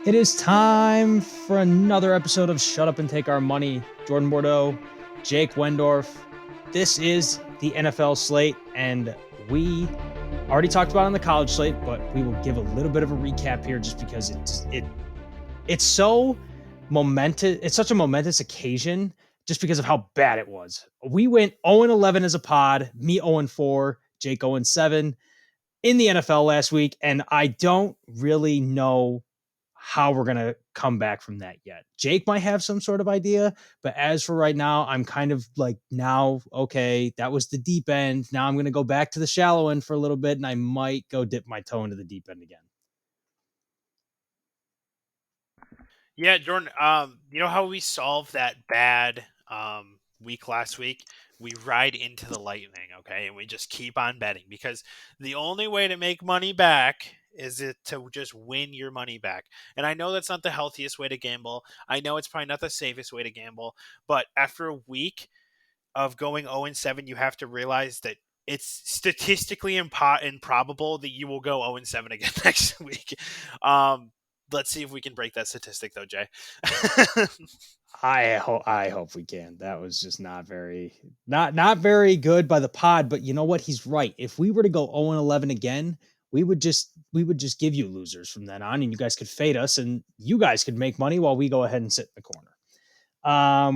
It is time for another episode of Shut Up and Take Our Money. Jordan Bordeaux, Jake Wendorf. This is the NFL slate, and we already talked about it on the college slate, but we will give a little bit of a recap here just because it's so momentous. It's such a momentous occasion just because of how bad it was. We went 0-11 as a pod, me 0-4, Jake 0-7 in the NFL last week, and I don't really know how we're going to come back from that yet. Jake might have some sort of idea, but as for right now, I'm kind of like, now, okay, that was the deep end. Now I'm going to go back to the shallow end for a little bit, and I might go dip my toe into the deep end again. Yeah, Jordan. You know how we solved that bad week last week? We ride into the lightning, okay, and we just keep on betting because the only way to make money back is it to just win your money back. And I know that's not the healthiest way to gamble. I know it's probably not the safest way to gamble, but after a week of going 0-7, you have to realize that it's statistically improbable that you will go 0-7 again next week. Um, let's see if we can break that statistic, though, Jay. I hope we can. That was just not very good by the pod, but you know what? He's right. If we were to go 0-11 again, we would just give you losers from then on, and you guys could fade us, and you guys could make money while we go ahead and sit in the corner.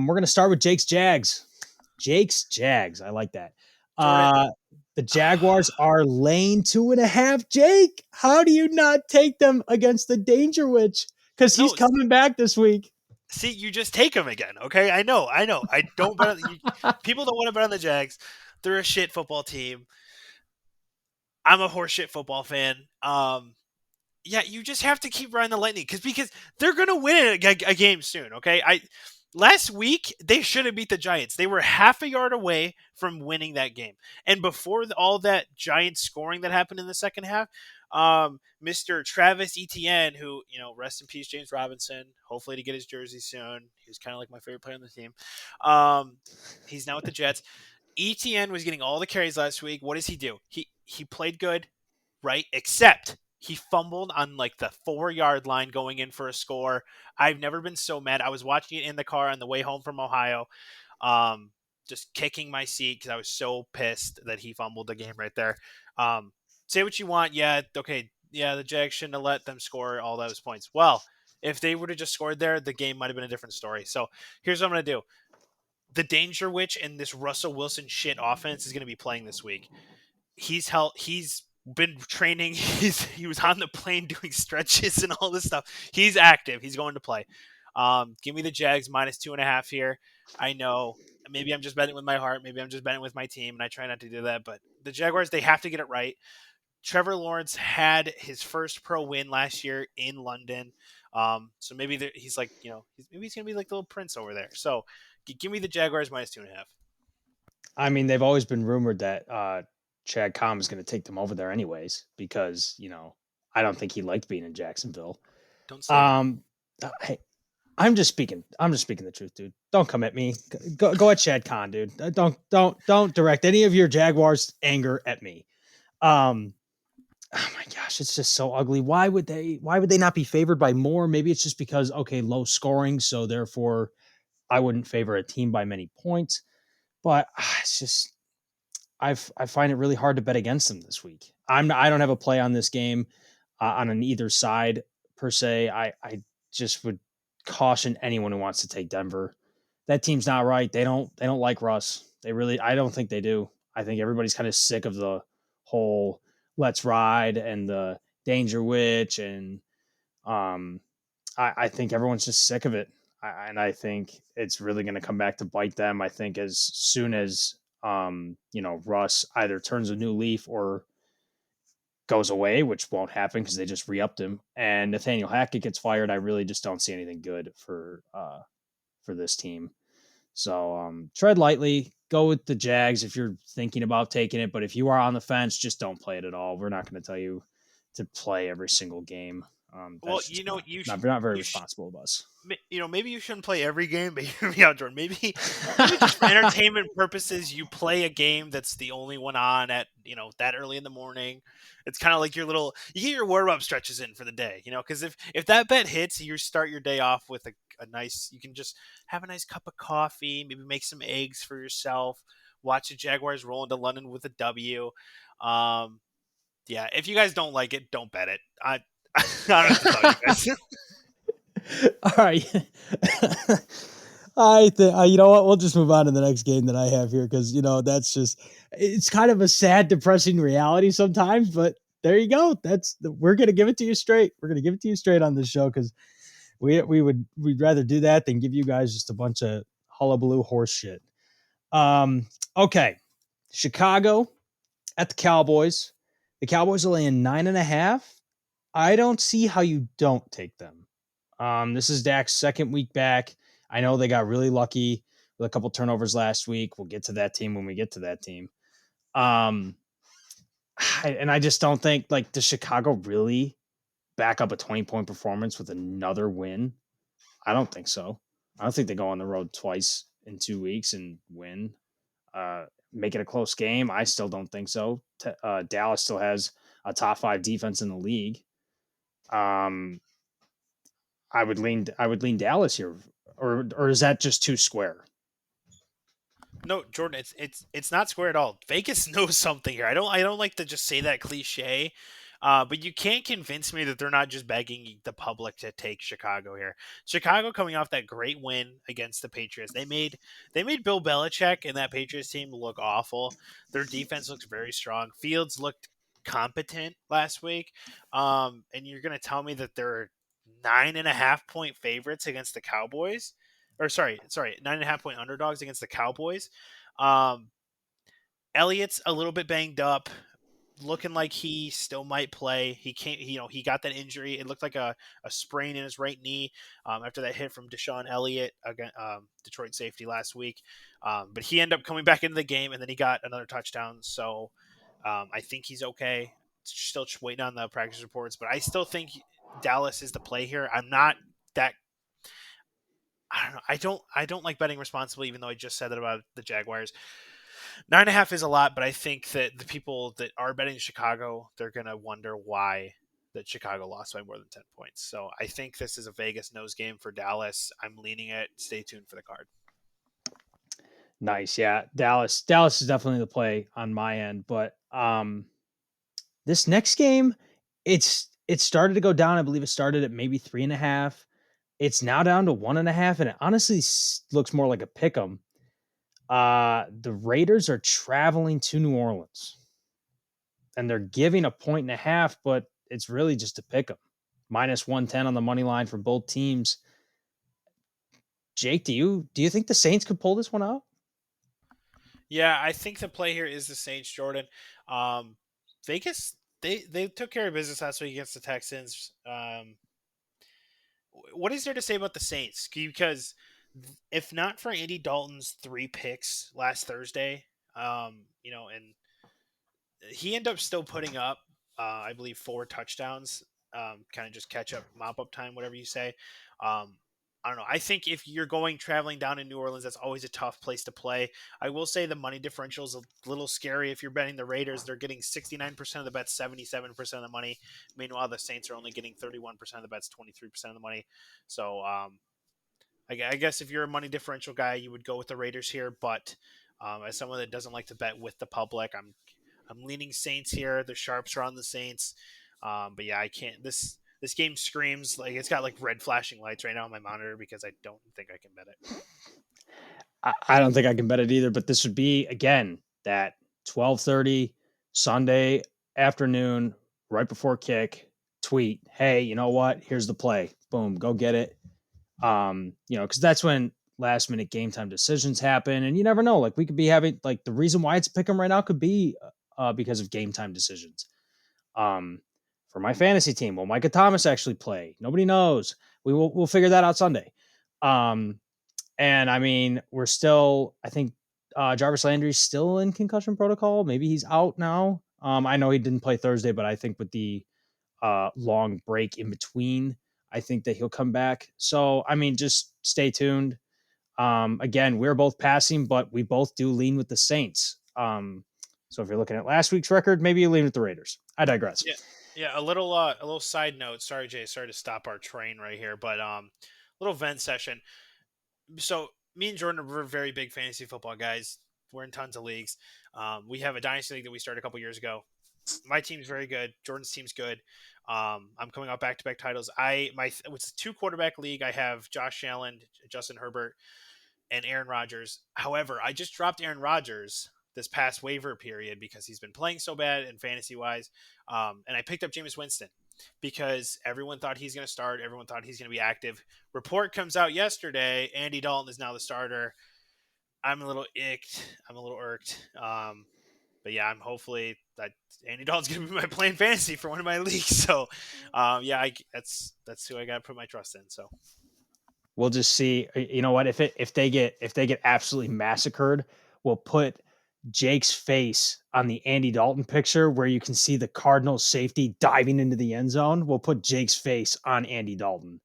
We're gonna start with Jake's Jags. Jake's Jags. I like that. Jordan, Uh, the Jaguars are lane 2.5. Jake, how do you not take them against the Danger Witch? Because he's no, coming back this week. see, you just take them again, okay? I know. I don't bet on people don't want to bet on the Jags. They're a shit football team. I'm a horseshit football fan. Yeah, you just have to keep riding the lightning because they're gonna win a game soon. Okay, last week they should have beat the Giants. They were half a yard away from winning that game, and before all that Giants scoring that happened in the second half, Mr. Travis Etienne, who rest in peace, James Robinson. Hopefully to get his jersey soon. He was kind of like my favorite player on the team. Um, he's now with the Jets. Etienne was getting all the carries last week. What does he do? He played good, right? Except he fumbled on like the 4 yard line going in for a score. I've never been so mad. I was watching it in the car on the way home from Ohio, um, just kicking my seat because I was so pissed that he fumbled the game right there. Um, say what you want. Yeah, okay. Yeah, the Jags shouldn't have let them score all those points. Well, if they would have just scored there, the game might have been a different story. So here's what I'm going to do. The Danger Witch and this Russell Wilson shit offense is going to be playing this week. He's been training. He was on the plane doing stretches and all this stuff. He's active. He's going to play. Give me the Jags -2.5 here. I know maybe I'm just betting with my heart. Maybe I'm just betting with my team, and I try not to do that. But the Jaguars, they have to get it right. Trevor Lawrence had his first pro win last year in London. So maybe he's like, maybe he's gonna be like the little prince over there. So give me the Jaguars -2.5. I mean, they've always been rumored that Chad Com is going to take them over there anyways, because I don't think he liked being in Jacksonville. Don't slate him. Um, hey, I'm just speaking. I'm just speaking the truth, dude. Don't come at me. Go at Chad Khan, dude. Don't direct any of your Jaguars anger at me. Um, oh my gosh, it's just so ugly. Why would they not be favored by more? Maybe it's just because, okay, low scoring, so therefore I wouldn't favor a team by many points. But it's just I find it really hard to bet against them this week. I don't have a play on this game on an either side per se. I just would caution anyone who wants to take Denver. That team's not right. They don't like Russ. I don't think they do. I think everybody's kind of sick of the whole let's ride and the danger witch, and um I think everyone's just sick of it. And I think it's really going to come back to bite them. I think as soon as Russ either turns a new leaf or goes away, which won't happen because they just re-upped him, and Nathaniel Hackett gets fired, I really just don't see anything good for this team. So tread lightly, go with the Jags if you're thinking about taking it, but if you are on the fence, just don't play it at all. We're not going to tell you to play every single game. Well, That's just not you not not very you responsible of us. maybe you shouldn't play every game, but yeah, Jordan, maybe just for entertainment purposes, you play a game that's the only one on at that early in the morning. It's kind of like you get your warm up stretches in for the day, because if that bet hits, you start your day off with a nice. You can just have a nice cup of coffee, maybe make some eggs for yourself, watch the Jaguars roll into London with a W. Um, yeah, if you guys don't like it, don't bet it. I don't have to tell you guys. All right. I think you know what? We'll just move on to the next game that I have here because that's just it's kind of a sad, depressing reality sometimes. But there you go. We're gonna give it to you straight. We're gonna give it to you straight on this show because we'd rather do that than give you guys just a bunch of hullabaloo horse shit. Okay, Chicago at the Cowboys. The Cowboys are laying 9.5. I don't see how you don't take them. This is Dak's second week back. I know they got really lucky with a couple turnovers last week. We'll get to that team when we get to that team. Um, and I just don't think like the Chicago really back up a 20-point performance with another win. I don't think so. I don't think they go on the road twice in 2 weeks and win. Make it a close game. I still don't think so. Dallas still has a top 5 defense in the league. Um, I would lean Dallas here, or is that just too square? No, Jordan, it's not square at all. Vegas knows something here. I don't like to just say that cliche, but you can't convince me that they're not just begging the public to take Chicago here. Chicago coming off that great win against the Patriots, they made Bill Belichick and that Patriots team look awful. Their defense looks very strong. Fields looked competent last week, and you're gonna tell me that they're 9.5 point favorites against the Cowboys? Or sorry, 9.5 point underdogs against the Cowboys. Um, Elliott's a little bit banged up, looking like he still might play. He can't, he got that injury. It looked like a sprain in his right knee after that hit from Deshaun Elliott, again, Detroit safety last week. But he ended up coming back into the game, and then he got another touchdown. So I think he's okay. Still waiting on the practice reports, but I still think Dallas is the play here. I'm not that I don't know. I don't like betting responsibly, even though I just said that about the Jaguars. 9.5 is a lot, but I think that the people that are betting Chicago, they're gonna wonder why that Chicago lost by more than 10 points. So I think this is a Vegas nose game for Dallas. I'm leaning it. Stay tuned for the card. Nice, yeah. Dallas is definitely the play on my end, but this next game, it started to go down. I believe it started at maybe 3.5. It's now down to 1.5, and it honestly looks more like a pick 'em. The Raiders are traveling to New Orleans, and they're giving a 1.5, but it's really just a pick 'em. Minus 110 on the money line for both teams. Jake, do you think the Saints could pull this one out? Yeah, I think the play here is the Saints, Jordan. Um, Vegas, they took care of business last week against the Texans. What is there to say about the Saints? Because if not for Andy Dalton's 3 picks last Thursday, and he ended up still putting up, I believe, 4 touchdowns, kind of just catch up, mop up time, whatever you say. Um, I don't know. I think if you're going traveling down in New Orleans, that's always a tough place to play. I will say the money differential is a little scary. If you're betting the Raiders, they're getting 69% of the bets, 77% of the money. Meanwhile, the Saints are only getting 31% of the bets, 23% of the money. So I guess if you're a money differential guy, you would go with the Raiders here. But as someone that doesn't like to bet with the public, I'm leaning Saints here. The sharps are on the Saints. But yeah, I can't. This game screams like it's got like red flashing lights right now on my monitor because I don't think I can bet it. I don't think I can bet it either, but this would be again that 12:30 Sunday afternoon, right before kick, tweet, hey, you know what? Here's the play. Boom, go get it. Because that's when last minute game time decisions happen, and you never know. Like we could be having like the reason why it's pick 'em right now could be because of game time decisions. Um, for my fantasy team, will Micah Thomas actually play? Nobody knows. We'll figure that out Sunday. Um, and I mean, we're still, I think Jarvis Landry's still in concussion protocol. Maybe he's out now. I know he didn't play Thursday, but I think with the long break in between, I think that he'll come back. So, I mean, just stay tuned. Again, we're both passing, but we both do lean with the Saints. So if you're looking at last week's record, maybe you lean with the Raiders. I digress. Yeah, yeah. A little side note. Sorry, Jay. Sorry to stop our train right here, but little vent session. So me and Jordan are very big fantasy football guys. We're in tons of leagues. We have a dynasty league that we started a couple years ago. My team's very good. Jordan's team's good. I'm coming off back to back titles. It's a 2 quarterback league. I have Josh Allen, Justin Herbert, and Aaron Rodgers. However, I just dropped Aaron Rodgers this past waiver period because he's been playing so bad in fantasy wise. And I picked up Jameis Winston because everyone thought he's going to start. Everyone thought he's going to be active. Report comes out yesterday. Andy Dalton is now the starter. I'm a little icked. I'm a little irked. But yeah, I'm hopefully that Andy Dalton's going to be my playing fantasy for one of my leagues. So, yeah, that's who I got to put my trust in. So We'll just see. You know what? If they get absolutely massacred, we'll put Jake's face on the Andy Dalton picture where you can see the Cardinals safety diving into the end zone. We'll put Jake's face on Andy Dalton,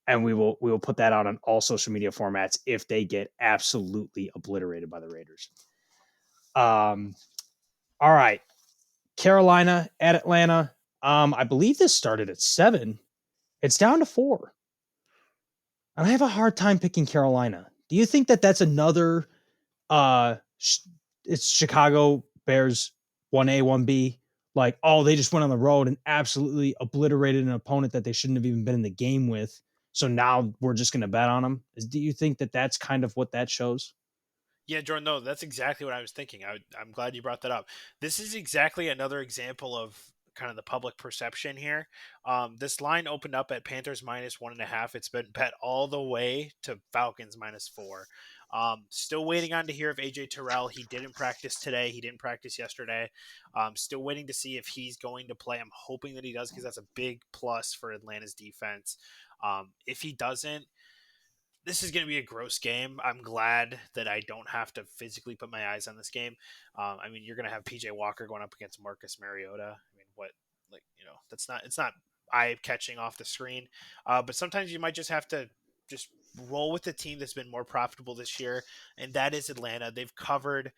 and we will put that out on all social media formats if they get absolutely obliterated by the Raiders. Um. All right, Carolina at Atlanta. I believe this started at 7. It's down to 4. And I have a hard time picking Carolina. Do you think that that's another it's Chicago Bears 1A 1B, like, oh, they just went on the road and absolutely obliterated an opponent that they shouldn't have even been in the game with. So now we're just going to bet on them. Do you think that that's kind of what that shows? yeah, Jordan, no, that's exactly what I was thinking. I'm glad you brought that up. This is exactly another example of kind of the public perception here. This line opened up at Panthers -1.5. It's been bet all the way to Falcons -4. Still waiting on to hear if AJ Terrell. He didn't practice today. He didn't practice yesterday. Still waiting to see if he's going to play. I'm hoping that he does because that's a big plus for Atlanta's defense. If he doesn't, this is going to be a gross game. I'm glad that I don't have to physically put my eyes on this game. I mean, you're going to have PJ Walker going up against Marcus Mariota. I mean, what, like, it's not eye catching off the screen. But sometimes you might just have to just roll with the team that's been more profitable this year, and that is Atlanta. They've covered.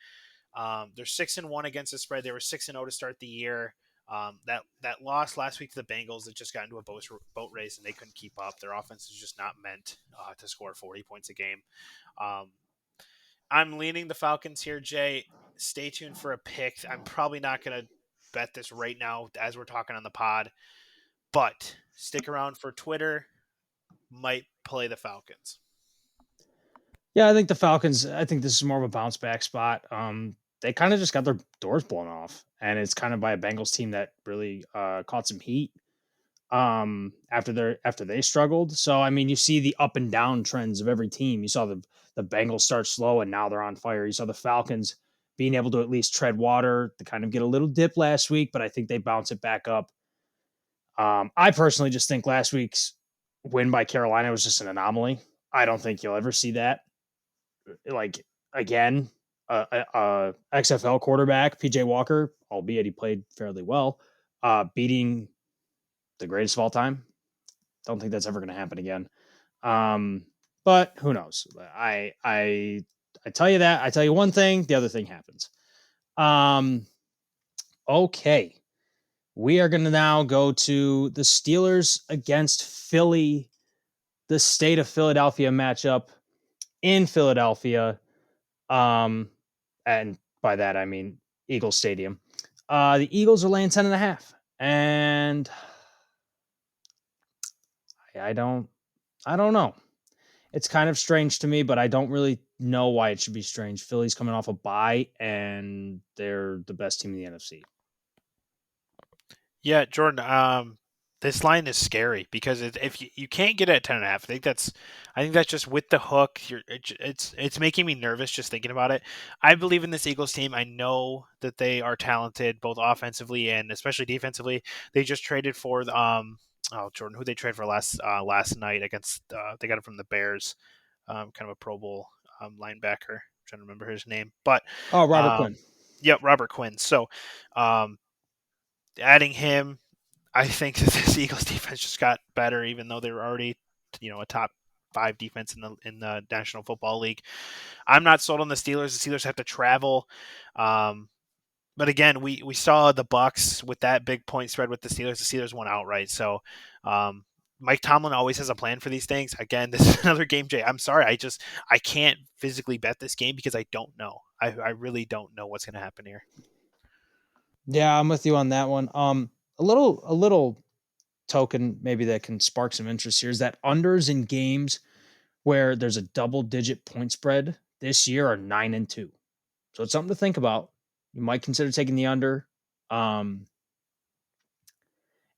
They're 6-1 against the spread. They were 6-0 to start the year. That loss last week to the Bengals, that just got into a boat race and they couldn't keep up. Their offense is just not meant to score 40 points a game. Um, I'm leaning the Falcons here, Jay. Stay tuned for a pick. I'm probably not going to bet this right now as we're talking on the pod, but stick around for Twitter. Might play the Falcons. Yeah, I think the Falcons, I think this is more of a bounce back spot. They kind of just got their doors blown off, and it's kind of by a Bengals team that really caught some heat after they struggled. So I mean, you see the up and down trends of every team. You saw the Bengals start slow and now they're on fire. You saw the Falcons being able to at least tread water to kind of get a little dip last week, but I think they bounce it back up. I personally just think last week's win by Carolina was just an anomaly. I don't think you'll ever see that like again. XFL quarterback PJ Walker, albeit he played fairly well, beating the greatest of all time. Don't think that's ever going to happen again. But who knows? I tell you that. I tell you one thing. The other thing happens. Um, okay. We are going to now go to the Steelers against Philly, the state of Philadelphia matchup in Philadelphia. And by that I mean Eagles Stadium. The Eagles are laying 10.5, and I don't know. It's kind of strange to me, but I don't really know why it should be strange. Philly's coming off a bye, and they're the best team in the NFC. Yeah, Jordan. This line is scary because if you can't get it at 10.5, I think that's just with the hook. It's making me nervous just thinking about it. I believe in this Eagles team. I know that they are talented both offensively and especially defensively. They just traded for oh, Jordan, who they traded for last night against they got it from the Bears, kind of a Pro Bowl linebacker. I'm trying to remember his name, but Oh, Robert um, Quinn. yep, Robert Quinn. So, adding him. I think that this Eagles defense just got better, even though they were already, a top five defense in the National Football League. I'm not sold on the Steelers. The Steelers have to travel. Um, but again, we saw the Bucks with that big point spread with the Steelers. The Steelers won outright. So um, Mike Tomlin always has a plan for these things. Again, this is another game, Jay. I'm sorry, I can't physically bet this game because I don't know. I really don't know what's going to happen here. Yeah, I'm with you on that one. A little token maybe that can spark some interest here is that unders in games where there's a double digit point spread this year are 9-2. So it's something to think about. You might consider taking the under. Um,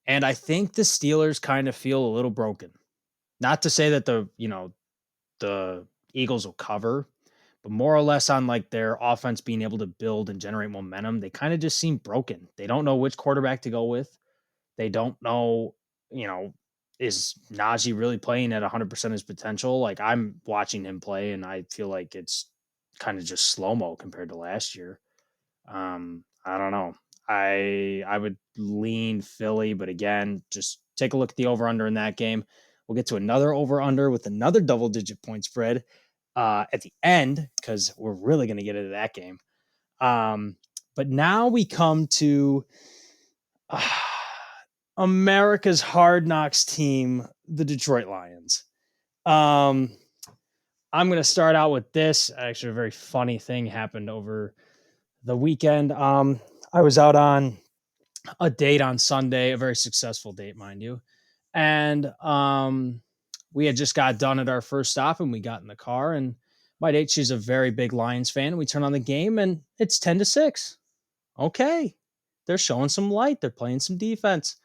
and I think the Steelers kind of feel a little broken. Not to say that the Eagles will cover, but more or less on like their offense being able to build and generate momentum, they kind of just seem broken. They don't know which quarterback to go with. They don't know, you know, is Najee really playing at 100% his potential? Like I'm watching him play and I feel like it's kind of just slow mo compared to last year. I don't know. I would lean Philly, but again, just take a look at the over under in that game. We'll get to another over under with another double digit point spread at the end because we're really going to get into that game. But now we come to uh, America's hard knocks team, the Detroit Lions. Um, I'm going to start out with this. Actually, a very funny thing happened over the weekend. I was out on a date on Sunday, a very successful date, mind you. And we had just got done at our first stop and we got in the car and my date, she's a very big Lions fan. We turn on the game and it's 10-6. Okay. They're showing some light. They're playing some defense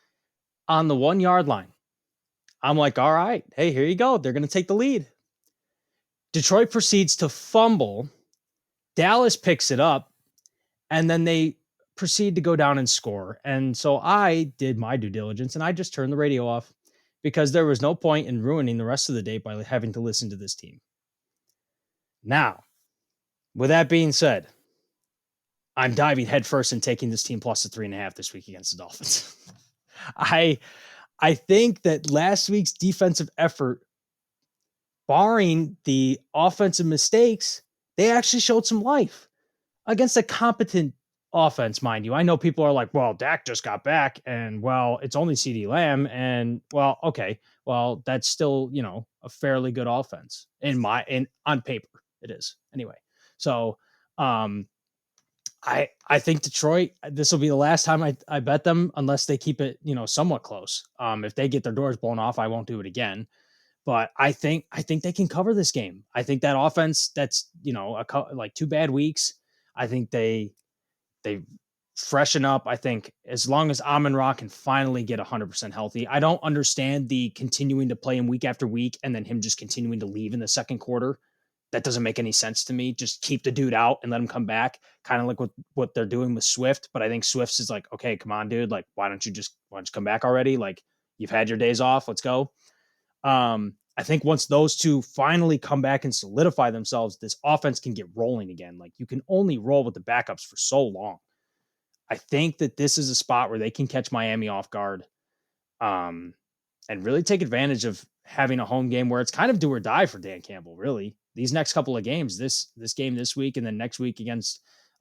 on the 1 yard line. I'm like, all right, hey, here you go. They're going to take the lead. Detroit proceeds to fumble. Dallas picks it up and then they proceed to go down and score. And so I did my due diligence and I just turned the radio off because there was no point in ruining the rest of the day by having to listen to this team. Now, with that being said, I'm diving headfirst and taking this team plus the 3.5 this week against the Dolphins. I I think that last week's defensive effort, barring the offensive mistakes, they actually showed some life against a competent offense, mind you. I know people are like, well, Dak just got back, and well, it's only CD Lamb, and well, okay, well, that's still, a fairly good offense in on paper. It is anyway. So um I think Detroit, this will be the last time I bet them unless they keep it, somewhat close. If they get their doors blown off, I won't do it again. But I think they can cover this game. I think that offense that's, like 2 bad weeks. I think they freshen up. I think as long as Amon Ra can finally get 100% healthy, I don't understand the continuing to play him week after week and then him just continuing to leave in the second quarter. That doesn't make any sense to me. Just keep the dude out and let him come back, kind of like what they're doing with Swift. But I think Swift's is like, okay, come on, dude. Like, why don't you come back already? Like, you've had your days off. Let's go. I think once those two finally come back and solidify themselves, this offense can get rolling again. Like, you can only roll with the backups for so long. I think that this is a spot where they can catch Miami off guard, um, and really take advantage of having a home game where it's kind of do or die for Dan Campbell. Really, these next couple of games, this game this week and then next week against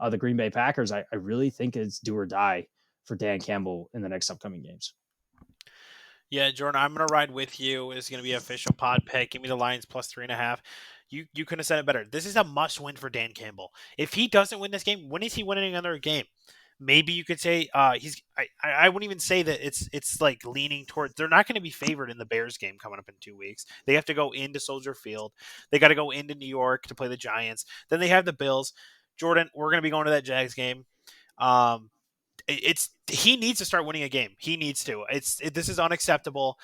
the Green Bay Packers, I really think it's do or die for Dan Campbell in the next upcoming games. Yeah, Jordan, I'm gonna ride with you. It's gonna be an official pod pick. Give me the Lions plus 3.5. You couldn't have said it better. This is a must win for Dan Campbell. If he doesn't win this game, when is he winning another game? Maybe you could say he's. I wouldn't even say that it's like leaning towards. They're not going to be favored in the Bears game coming up in 2 weeks. They have to go into Soldier Field. They got to go into New York to play the Giants. Then they have the Bills. Jordan, we're going to be going to that Jags game. Um, it's he needs to start winning a game. He needs to. This is unacceptable.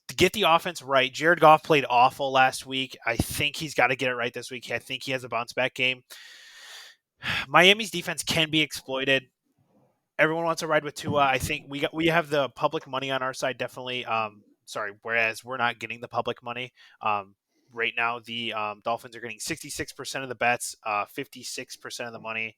To get the offense right, Jared Goff played awful last week. I think he's got to get it right this week. I think he has a bounce back game. Miami's defense can be exploited. Everyone wants to ride with Tua. I think we have the public money on our side, definitely. Sorry, whereas we're not getting the public money. Right now, the Dolphins are getting 66% of the bets, 56% of the money.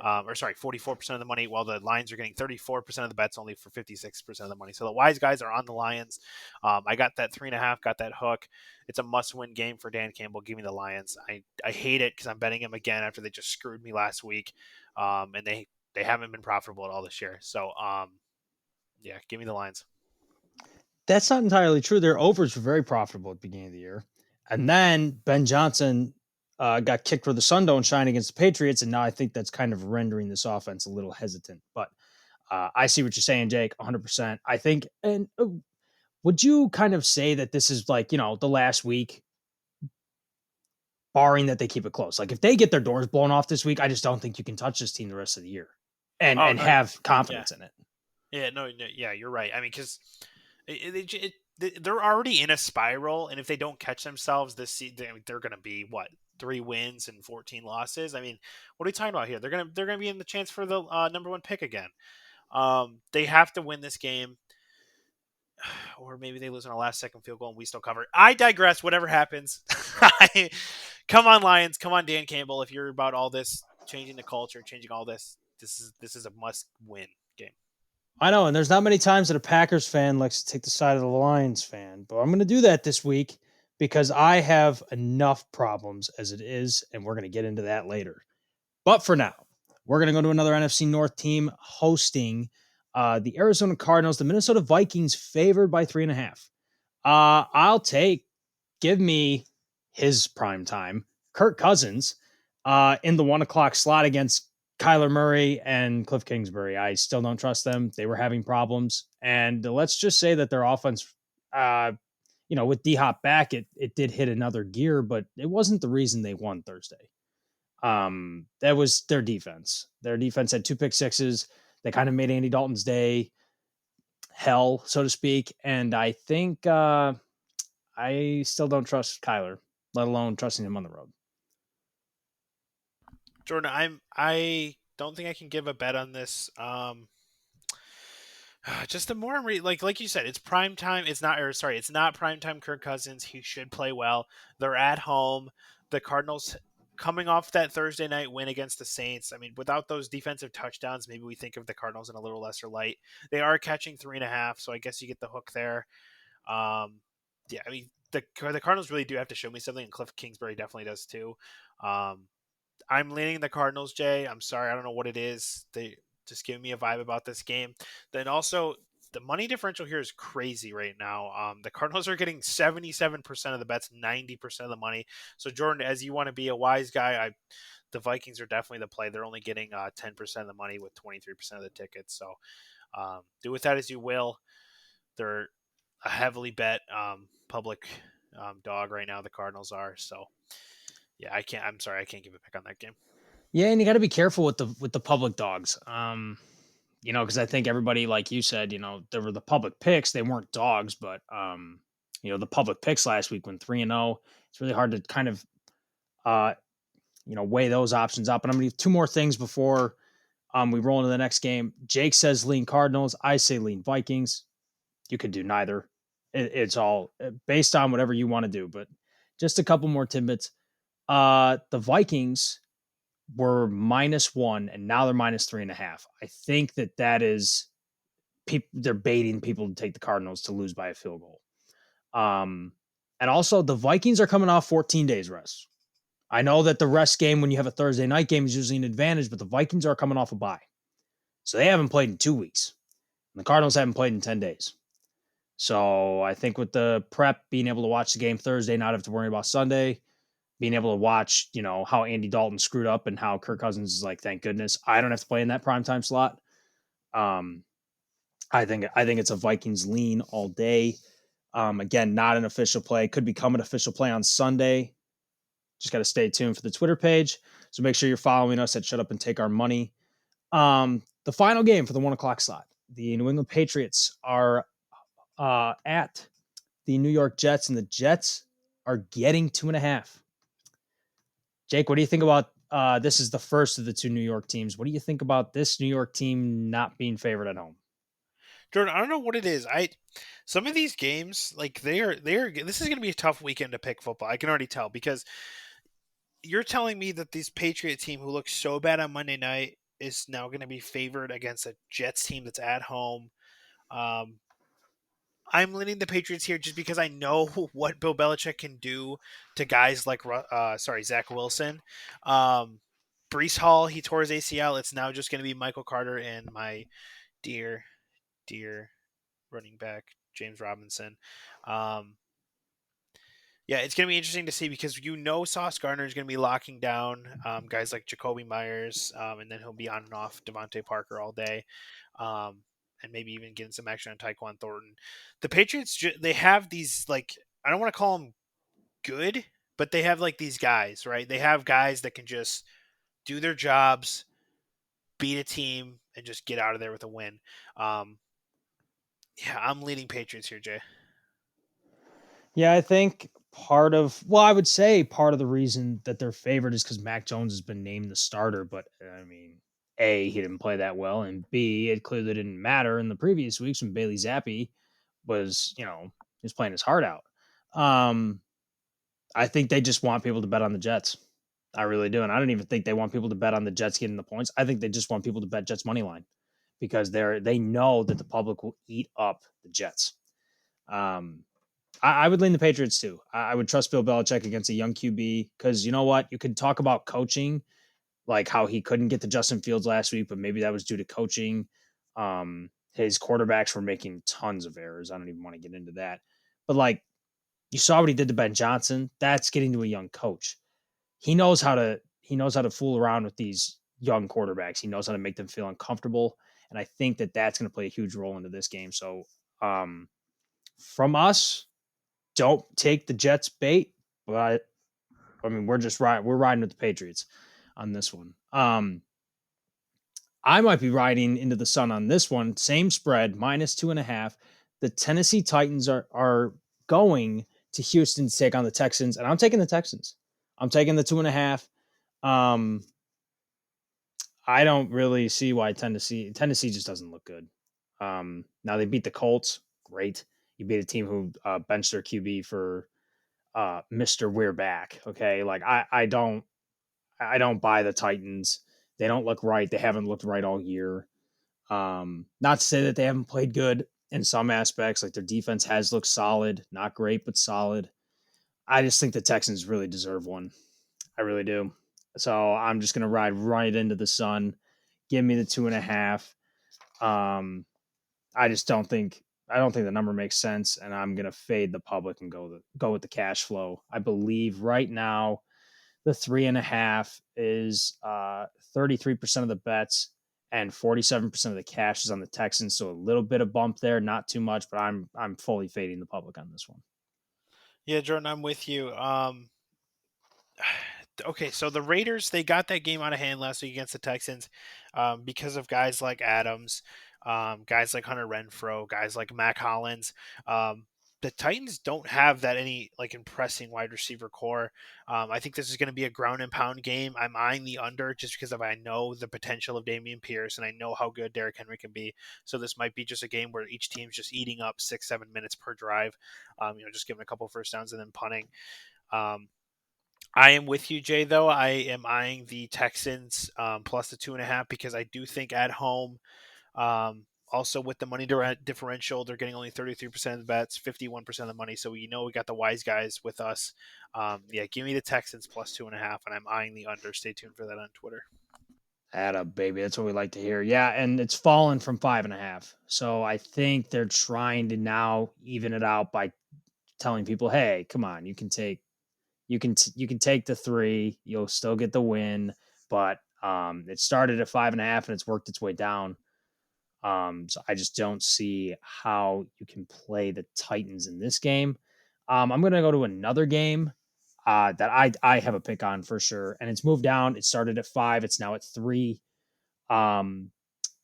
or sorry, 44% of the money, while the Lions are getting 34% of the bets only for 56% of the money. So the wise guys are on the Lions. I got that 3.5, got that hook. It's a must-win game for Dan Campbell. Give me the Lions. I hate it because I'm betting him again after they just screwed me last week, and they haven't been profitable at all this year. So yeah, give me the Lions. That's not entirely true. Their overs were very profitable at the beginning of the year. And then Ben Johnson got kicked where the sun don't shine against the Patriots. And now I think that's kind of rendering this offense a little hesitant. But I see what you're saying, Jake, 100%. I think, and would you kind of say that this is like, the last week, barring that they keep it close? Like if they get their doors blown off this week, I just don't think you can touch this team the rest of the year and, Oh and no, have yeah, confidence in it. yeah, no, yeah, you're right. I mean, because they're already in a spiral, and if they don't catch themselves this season, they're going to be what 3 wins and 14 losses. I mean, what are we talking about here? They're gonna be in the chance for the number one pick again. They have to win this game, or maybe they lose on a last second field goal and we still cover. I digress. Whatever happens, come on Lions, come on Dan Campbell. If you're about all this changing the culture, changing all this, this is a must win game. I know, and there's not many times that a Packers fan likes to take the side of the Lions fan, but I'm going to do that this week because I have enough problems as it is, and we're going to get into that later. But for now, we're going to go to another NFC North team hosting the Arizona Cardinals. The Minnesota Vikings favored by 3.5. I'll take, give me his prime time, Kirk Cousins, in the 1 o'clock slot against Kyler Murray and Cliff Kingsbury. I still don't trust them. They were having problems. And let's just say that their offense, with D Hop back, it did hit another gear, but it wasn't the reason they won Thursday. That was their defense. Their defense had 2 pick sixes. They kind of made Andy Dalton's day hell, so to speak. And I think I still don't trust Kyler, let alone trusting him on the road. Jordan, I don't think I can give a bet on this. Just the more I'm like you said, it's prime time. It's not prime time. Kirk Cousins, he should play well. They're at home. The Cardinals coming off that Thursday night win against the Saints. I mean, without those defensive touchdowns, maybe we think of the Cardinals in a little lesser light. They are catching 3.5, so I guess you get the hook there. Yeah, I mean the Cardinals really do have to show me something, and Cliff Kingsbury definitely does too. Um, I'm leaning the Cardinals, Jay. I'm sorry, I don't know what it is. They just give me a vibe about this game. Then also the money differential here is crazy right now. The Cardinals are getting 77% of the bets, 90% of the money. So Jordan, as you want to be a wise guy, the Vikings are definitely the play. They're only getting 10% of the money with 23% of the tickets. So do with that as you will. They're a heavily bet public dog right now. The Cardinals are. So yeah, I can't. I'm sorry, I can't give a pick on that game. Yeah, and you got to be careful with the public dogs. Because I think everybody, like you said, there were the public picks. They weren't dogs, but the public picks last week went 3-0. It's really hard to kind of uh, weigh those options up. And I'm gonna do two more things before we roll into the next game. Jake says lean Cardinals. I say lean Vikings. You could do neither. It's all based on whatever you want to do. But just a couple more tidbits. The Vikings were -1 and now they're -3.5. I think that is they're baiting people to take the Cardinals to lose by a field goal. And also the Vikings are coming off 14 days rest. I know that the rest game when you have a Thursday night game is usually an advantage, but the Vikings are coming off a bye. So they haven't played in 2 weeks. And the Cardinals haven't played in 10 days. So I think with the prep, being able to watch the game Thursday, not have to worry about Sunday, being able to watch, how Andy Dalton screwed up and how Kirk Cousins is like, thank goodness I don't have to play in that primetime slot. Um, I think it's a Vikings lean all day. Again, not an official play. Could become an official play on Sunday. Just got to stay tuned for the Twitter page. So make sure you're following us at Shut Up and Take Our Money. The final game for the 1 o'clock slot. The New England Patriots are at the New York Jets, and the Jets are getting 2.5. Jake, what do you think about this is the first of the two New York teams. What do you think about this New York team not being favored at home? Jordan, I don't know what it is. Some of these games, like they are. This is going to be a tough weekend to pick football. I can already tell because you're telling me that this Patriot team who looks so bad on Monday night is now going to be favored against a Jets team that's at home. Um, I'm leaning the Patriots here just because I know what Bill Belichick can do to guys like Zach Wilson. Um, Brees Hall, he tore his ACL. It's now just going to be Michael Carter and my dear, dear running back James Robinson. Um, yeah, it's going to be interesting to see because Sauce Gardner is going to be locking down guys like Jacoby Myers, and then he'll be on and off Devontae Parker all day, um, and maybe even getting some action on Tyquan Thornton. The Patriots, they have these, like, I don't want to call them good, but they have like these guys, right? They have guys that can just do their jobs, beat a team, and just get out of there with a win. Um, yeah, I'm leading Patriots here, Jay. Yeah, I think I would say part of the reason that they're favored is because Mac Jones has been named the starter. But I mean, A, he didn't play that well, and B, it clearly didn't matter in the previous weeks when Bailey Zappi was, he was playing his heart out. Um, I think they just want people to bet on the Jets. I really do. And I don't even think they want people to bet on the Jets getting the points. I think they just want people to bet Jets money line because they know that the public will eat up the Jets. Um, I would lean the Patriots too. I would trust Bill Belichick against a young QB because you know what? You could talk about coaching, like how he couldn't get to Justin Fields last week, but maybe that was due to coaching. His quarterbacks were making tons of errors. I don't even want to get into that. But like you saw what he did to Ben Johnson. That's getting to a young coach. He knows how to fool around with these young quarterbacks. He knows how to make them feel uncomfortable, and I think that that's going to play a huge role into this game. So, from us, don't take the Jets bait, but I mean we're riding with the Patriots on this one. I might be riding into the sun on this one. Same spread, -2.5. The Tennessee Titans are going to Houston to take on the Texans, and I'm taking the Texans. I'm taking the 2.5. Um, I don't really see why Tennessee just doesn't look good. Now they beat the Colts, great. You beat a team who benched their QB for Mister We're back. Okay, like I don't buy the Titans. They don't look right. They haven't looked right all year. Not to say that they haven't played good in some aspects. Like their defense has looked solid, not great, but solid. I just think the Texans really deserve one. I really do. So I'm just gonna ride right into the sun. Give me the 2.5. Um, I don't think the number makes sense, and I'm gonna fade the public and go with the cash flow. I believe right now the 3.5 is 33% of the bets and 47% of the cash is on the Texans. So a little bit of bump there, not too much, but I'm fully fading the public on this one. Yeah, Jordan, I'm with you. Okay, so the Raiders, they got that game out of hand last week against the Texans because of guys like Adams, guys like Hunter Renfro, guys like Mac Hollins. The Titans don't have that any like impressing wide receiver core. I think this is going to be a ground and pound game. I'm eyeing the under just because I know the potential of Damian Pierce and I know how good Derrick Henry can be. So this might be just a game where each team's just eating up 6-7 minutes per drive. Just giving a couple first downs and then punting. Um, I am with you, Jay. Though I am eyeing the Texans plus the 2.5 because I do think at home, also with the money differential, they're getting only 33% of the bets, 51% of the money. So we got the wise guys with us. Yeah, give me the Texans plus 2.5, and I'm eyeing the under. Stay tuned for that on Twitter. Add up, baby. That's what we like to hear. Yeah, and it's fallen from 5.5. So I think they're trying to now even it out by telling people, "Hey, come on, you can take the 3. You'll still get the win." But it started at 5.5 and it's worked its way down. So I just don't see how you can play the Titans in this game. I'm going to go to another game that I have a pick on for sure, and it's moved down. It started at 5. It's now at 3. Um,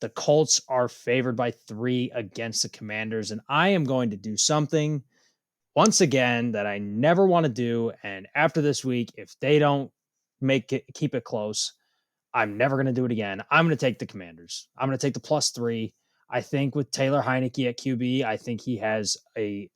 the Colts are favored by 3 against the Commanders, and I am going to do something once again that I never want to do. And after this week, if they don't keep it close, I'm never going to do it again. I'm going to take the Commanders. I'm going to take the +3. I think with Taylor Heineke at QB, I think he has a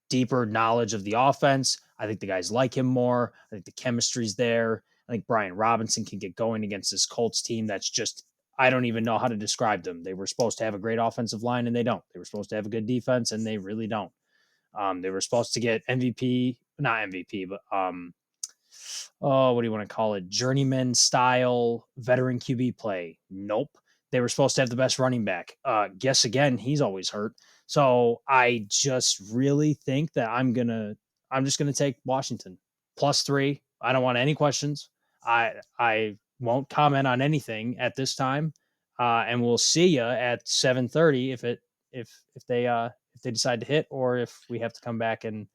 deeper knowledge of the offense. I think the guys like him more. I think the chemistry's there. I think Brian Robinson can get going against this Colts team that's just I don't even know how to describe them. They were supposed to have a great offensive line and they don't. They were supposed to have a good defense and they really don't. They were supposed to get MVP, not MVP, but what do you want to call it? Journeyman style veteran QB play. Nope. They were supposed to have the best running back. Guess again, he's always hurt. So I just really think that I'm just gonna take Washington +3. I don't want any questions. I won't comment on anything at this time. And we'll see you at 7:30 if they decide to hit, or if we have to come back and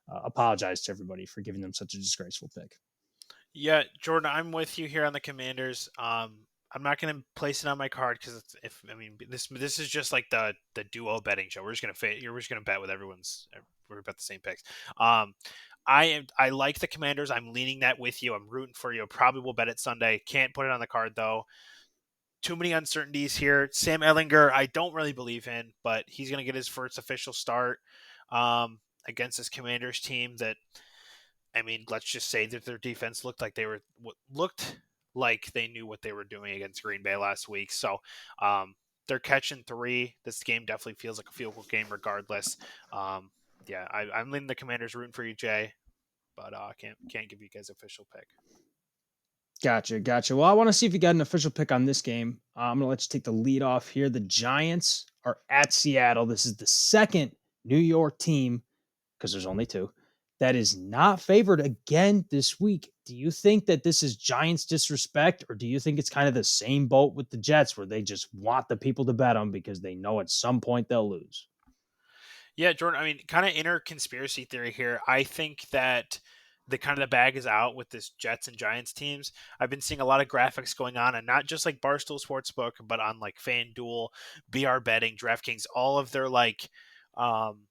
apologize to everybody for giving them such a disgraceful pick. Yeah, Jordan, I'm with you here on the Commanders. I'm not going to place it on my card because if I mean this is just like the duo betting show. We're just gonna bet with everyone's. We're about the same picks. Um, I like the Commanders. I'm leaning that with you. I'm rooting for you. Probably will bet it Sunday. Can't put it on the card though. Too many uncertainties here. Sam Ellinger, I don't really believe in, but he's going to get his first official start against this Commanders team that I mean, let's just say that their defense looked like they knew what they were doing against Green Bay last week. So they're catching three. This game definitely feels like a field goal game, regardless. Um, yeah, I'm leaning the Commanders, rooting for you, Jay, but can't give you guys official pick. Gotcha, gotcha. Well, I want to see if you got an official pick on this game. I'm gonna let you take the lead off here. The Giants are at Seattle. This is the second New York team, because there's only two, that is not favored again this week. Do you think that this is Giants disrespect, or do you think it's kind of the same boat with the Jets where they just want the people to bet them because they know at some point they'll lose? Yeah, Jordan. I mean, kind of inner conspiracy theory here. I think that the bag is out with this Jets and Giants teams. I've been seeing a lot of graphics going on, and not just like Barstool Sportsbook, but on like FanDuel, BR Betting, DraftKings, all of their um,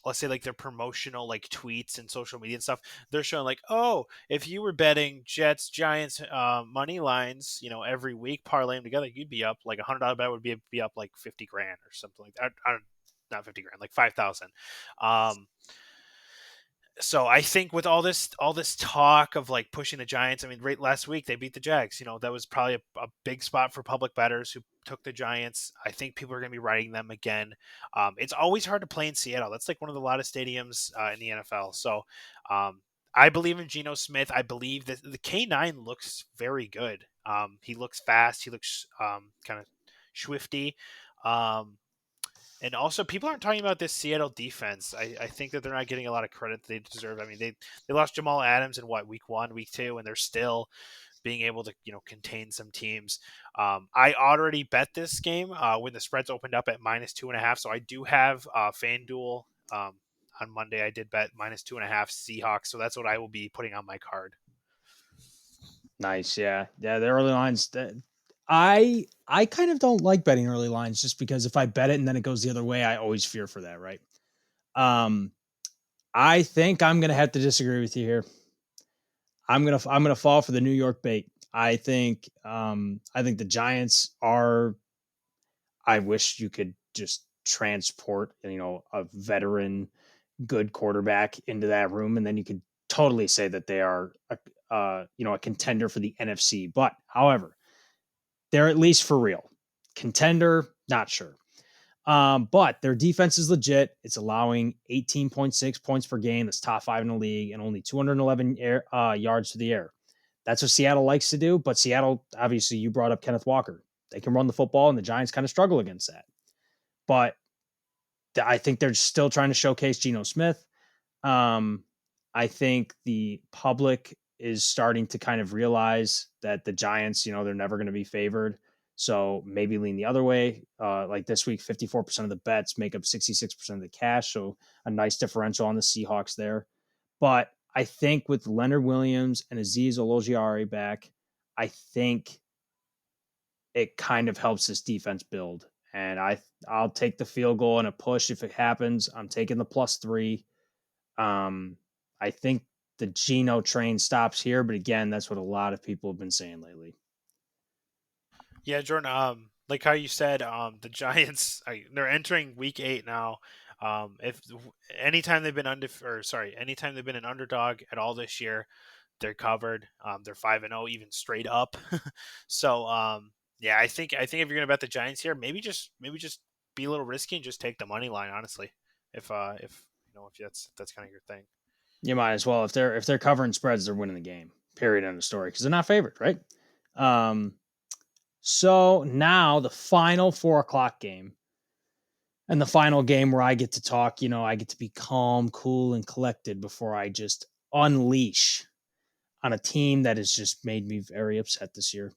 let's say like their promotional like tweets and social media and stuff. They're showing like, oh, if you were betting Jets, Giants, money lines, every week, parlay them together, you'd be up like $100 bet would be up like 50 grand or something like that. I don't not 50 grand, like 5,000. Um, so I think with all this talk of like pushing the Giants, I mean, right last week they beat the Jags. That was probably a big spot for public bettors who took the Giants. I think people are going to be riding them again. It's always hard to play in Seattle. That's like one of the loudest stadiums in the NFL. So I believe in Geno Smith. I believe that the K9 looks very good. He looks fast. He looks kind of swifty. Um, and also, people aren't talking about this Seattle defense. I think that they're not getting a lot of credit that they deserve. I mean, they lost Jamal Adams in what, week 1, week 2, and they're still being able to contain some teams. I already bet this game when the spreads opened up at -2.5. So I do have FanDuel on Monday. I did bet -2.5 Seahawks. So that's what I will be putting on my card. Nice, yeah, yeah. The early lines that I kind of don't like betting early lines just because if I bet it and then it goes the other way, I always fear for that, right? Um, I think I'm gonna have to disagree with you here. I'm gonna fall for the New York bait. I think the Giants are. I wish you could just transport a veteran good quarterback into that room, and then you could totally say that they are a contender for the NFC. But however, they're at least for real. Contender, not sure. But their defense is legit. It's allowing 18.6 points per game. That's top 5 in the league, and only 211 yards to the air. That's what Seattle likes to do. But Seattle, obviously, you brought up Kenneth Walker. They can run the football, and the Giants kind of struggle against that. But I think they're still trying to showcase Geno Smith. Um, I think the public is starting to kind of realize that the Giants, they're never going to be favored. So maybe lean the other way. Like this week, 54% of the bets make up 66% of the cash. So a nice differential on the Seahawks there. But I think with Leonard Williams and Aziz Ologiari back, I think it kind of helps this defense build. And I'll take the field goal and a push if it happens. I'm taking the +3. I think the Geno train stops here, but again, that's what a lot of people have been saying lately. Yeah, Jordan. Like how you said, the Giants they're entering week 8 now. If anytime they've been anytime they've been an underdog at all this year, they're covered. They're 5-0, even straight up. So Yeah, I think if you're gonna bet the Giants here, maybe just be a little risky and just take the money line. Honestly, if if that's kind of your thing. You might as well, if they're covering spreads, they're winning the game. Period. End of story. Because they're not favored, right? Um, so now the final 4 o'clock game, and the final game where I get to talk. I get to be calm, cool, and collected before I just unleash on a team that has just made me very upset this year.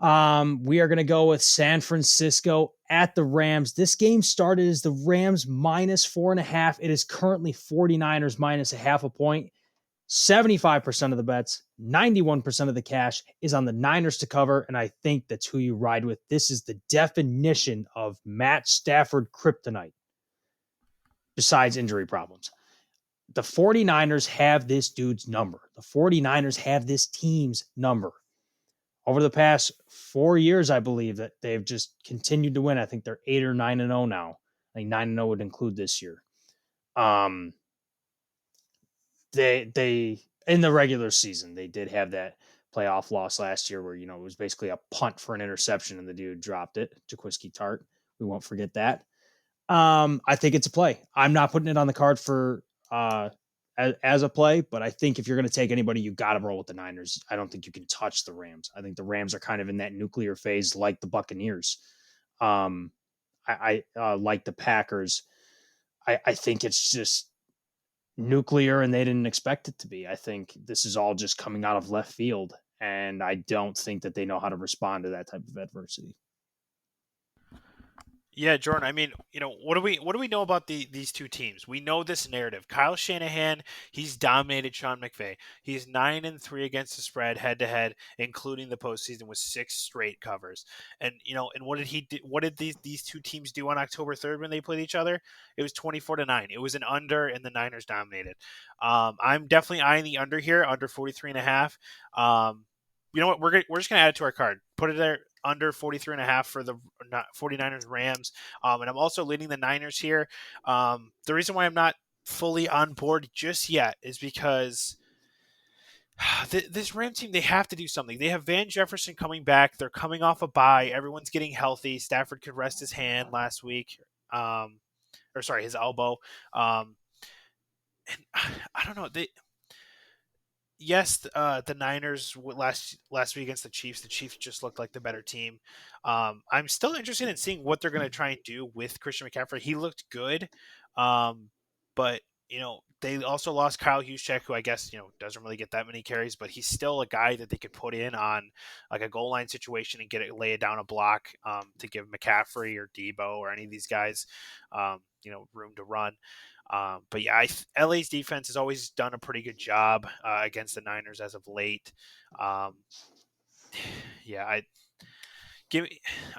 We are going to go with San Francisco at the Rams. This game started as the Rams -4.5. It is currently 49ers minus a half a point. 75% of the bets, 91% of the cash is on the Niners to cover. And I think that's who you ride with. This is the definition of Matt Stafford kryptonite, besides injury problems. The 49ers have this dude's number. The 49ers have this team's number. Over the past 4 years, I believe that they've just continued to win. I think they're 8 or 9-0 now. I think 9-0 would include this year. Um, they in the regular season they did have that playoff loss last year where it was basically a punt for an interception and the dude dropped it. Jaquiski Tart. We won't forget that. I think it's a play. I'm not putting it on the card for as a play, but I think if you're going to take anybody, you got to roll with the Niners. I don't think you can touch the Rams. I think the Rams are kind of in that nuclear phase, like the Buccaneers. I like the Packers. I think it's just nuclear, and they didn't expect it to be. I think this is all just coming out of left field, and I don't think that they know how to respond to that type of adversity. Yeah, Jordan. I mean, what do we know about these two teams? We know this narrative. Kyle Shanahan, he's dominated Sean McVay. He's 9-3 against the spread head to head, including the postseason with 6 straight covers. And what did he do? What did these two teams do on October 3rd when they played each other? It was 24-9. It was an under, and the Niners dominated. I'm definitely eyeing the under here, under 43.5. You know what? We're just gonna add it to our card. Put it there under 43.5 for the 49ers Rams. And I'm also leading the Niners here. The reason why I'm not fully on board just yet is because this Ram team, they have to do something. They have Van Jefferson coming back. They're coming off a bye. Everyone's getting healthy. Stafford could rest his hand last week. Or sorry, his elbow. And I don't know. Yes, the Niners last week against the Chiefs. The Chiefs just looked like the better team. I'm still interested in seeing what they're going to try and do with Christian McCaffrey. He looked good, but they also lost Kyle Juszczyk, who I guess doesn't really get that many carries, but he's still a guy that they could put in on like a goal line situation and lay it down a block to give McCaffrey or Debo or any of these guys room to run. But yeah, LA's defense has always done a pretty good job against the Niners as of late. Um, yeah,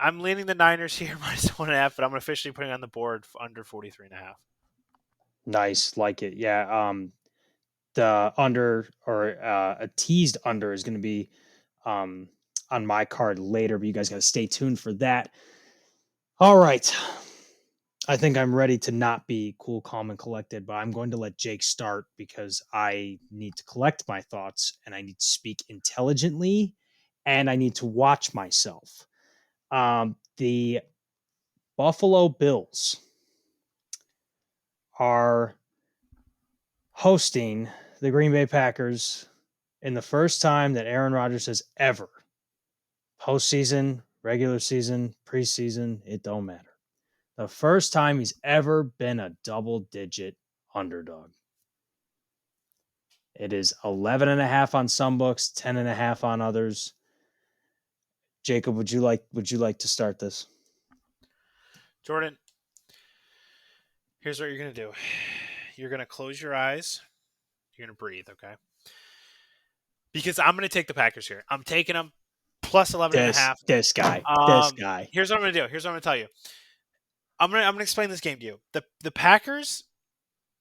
I'm leaning the Niners here -1.5, but I'm officially putting on the board under 43.5. Nice, like it. Yeah. The under, or a teased under, is going to be um, on my card later, but you guys got to stay tuned for that. All right. I think I'm ready to not be cool, calm, and collected, but I'm going to let Jake start because I need to collect my thoughts and I need to speak intelligently and I need to watch myself. The Buffalo Bills are hosting the Green Bay Packers in the first time that Aaron Rodgers has ever, postseason, regular season, preseason, it don't matter. The first time he's ever been a double digit underdog. It is 11.5 on some books, 10.5 on others. Jacob, would you like to start this? Jordan, here's what you're gonna do. You're gonna close your eyes. You're gonna breathe, okay? Because I'm gonna take the Packers here. I'm taking them plus 11 and a This half. this guy. This guy. Here's what I'm gonna do. Here's what I'm gonna tell you. I'm gonna explain this game to you. The Packers,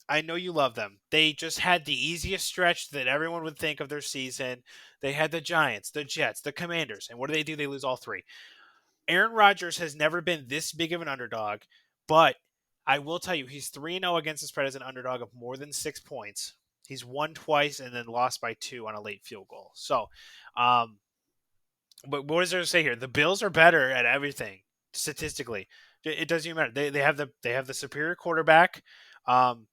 I know you love them. They just had the easiest stretch that everyone would think of their season. They had the Giants, the Jets, the Commanders, and what do? They lose all three. Aaron Rodgers has never been this big of an underdog, but I will tell you, he's 3-0 against the spread as an underdog of more than 6 points. He's won twice and then lost by 2 on a late field goal. So, um, But what does there say here? The Bills are better at everything statistically. It doesn't even matter. They have the superior quarterback. Um,